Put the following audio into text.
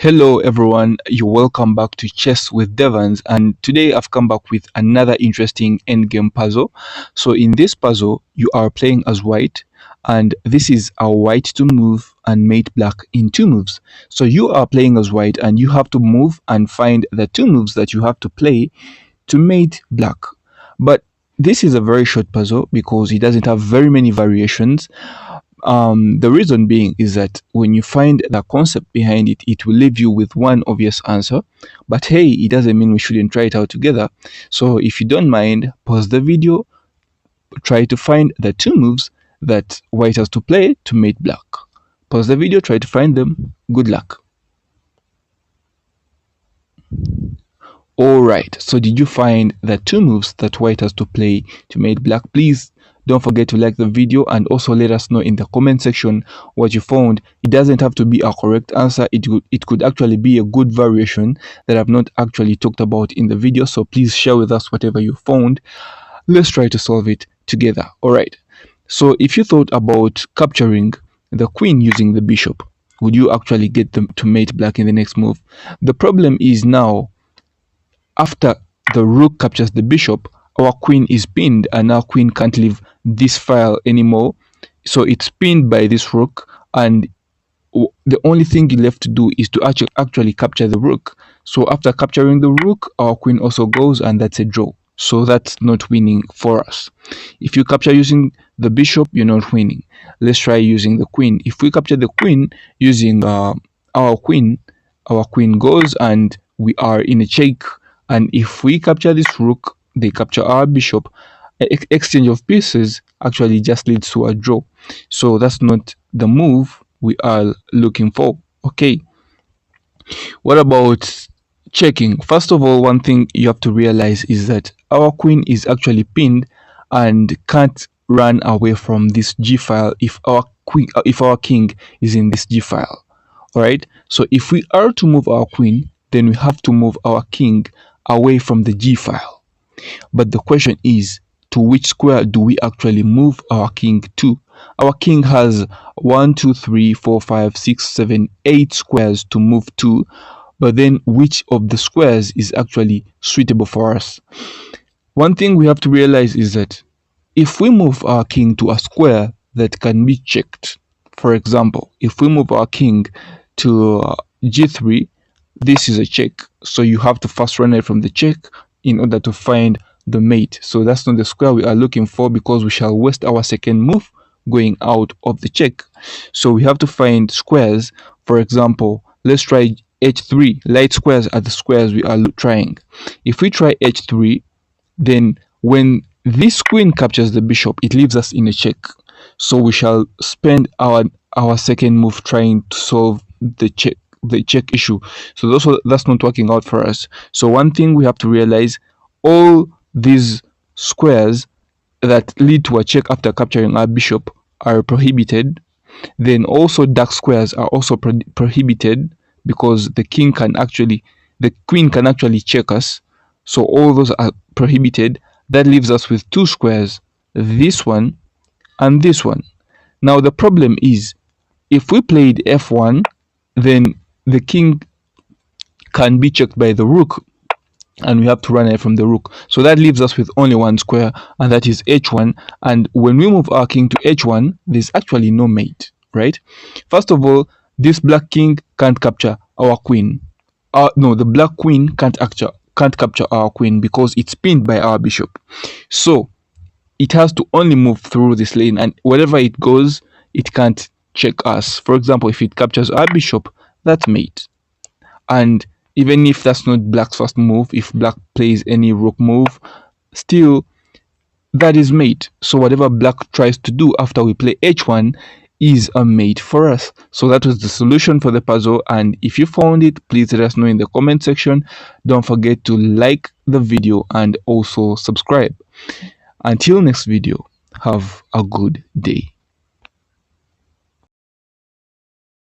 Hello everyone, you're welcome back to Chess with Devans, and today I've come back with another interesting endgame puzzle. So in this puzzle, you are playing as white, and this is a white to move and mate black in 2 moves. So you are playing as white and you have to move and find the 2 moves that you have to play to mate black. But this is a very short puzzle because it doesn't have very many variations. The reason being is that when you find the concept behind it, it will leave you with one obvious answer. But hey, it doesn't mean we shouldn't try it out together. So if you don't mind, pause the video, try to find the 2 moves that white has to play to mate black. Pause the video, try to find them. Good luck. Alright, so did you find the 2 moves that white has to play to mate black? Please don't forget to like the video and also let us know in the comment section what you found. It doesn't have to be a correct answer. It could actually be a good variation that I've not actually talked about in the video. So please share with us whatever you found. Let's try to solve it together. Alright, so if you thought about capturing the queen using the bishop, would you actually get them to mate black in the next move? The problem is now, after the rook captures the bishop, our queen is pinned and our queen can't leave this file anymore. So it's pinned by this rook, and the only thing left to do is to actually capture the rook. So after capturing the rook, our queen also goes, and that's a draw. So that's not winning for us. If you capture using the bishop, you're not winning. Let's try using the queen. If we capture the queen using our queen goes and we are in a check. And if we capture this rook, they capture our bishop. Exchange of pieces actually just leads to a draw. So that's not the move we are looking for. Okay. What about checking? First of all, one thing you have to realize is that our queen is actually pinned and can't run away from this G file if our king is in this G file. Alright. So if we are to move our queen, then we have to move our king away from the G file. But the question is, to which square do we actually move our king to? Our king has 1, 2, 3, 4, 5, 6, 7, 8 squares to move to, but then which of the squares is actually suitable for us? One thing we have to realize is that if we move our king to a square that can be checked, for example, if we move our king to G3, this is a check, so you have to first run away from the check in order to find the mate. So that's not the square we are looking for, because we shall waste our second move going out of the check. So we have to find squares. For example, let's try H3. Light squares are the squares we are trying. If we try H3, then when this queen captures the bishop, it leaves us in a check. So we shall spend our second move trying to solve the check issue. So that's not working out for us. So one thing we have to realize, all these squares that lead to a check after capturing our bishop are prohibited. Then also dark squares are also prohibited, because the queen can actually check us. So all those are prohibited. That leaves us with 2 squares, this one and this one. Now the problem is, if we played f1, then the king can be checked by the rook, and we have to run away from the rook. So that leaves us with only 1 square, and that is h1. And when we move our king to h1, there's actually no mate, right? First of all, this black king can't capture our queen. No, the black queen can't capture our queen because it's pinned by our bishop. So it has to only move through this lane, and wherever it goes, it can't check us. For example, if it captures our bishop, that's mate. And even if that's not black's first move, if black plays any rook move, still that is mate. So whatever black tries to do after we play h1 is a mate for us. So that was the solution for the puzzle, and if you found it, please let us know in the comment section. Don't forget to like the video and also subscribe. Until next video, have a good day.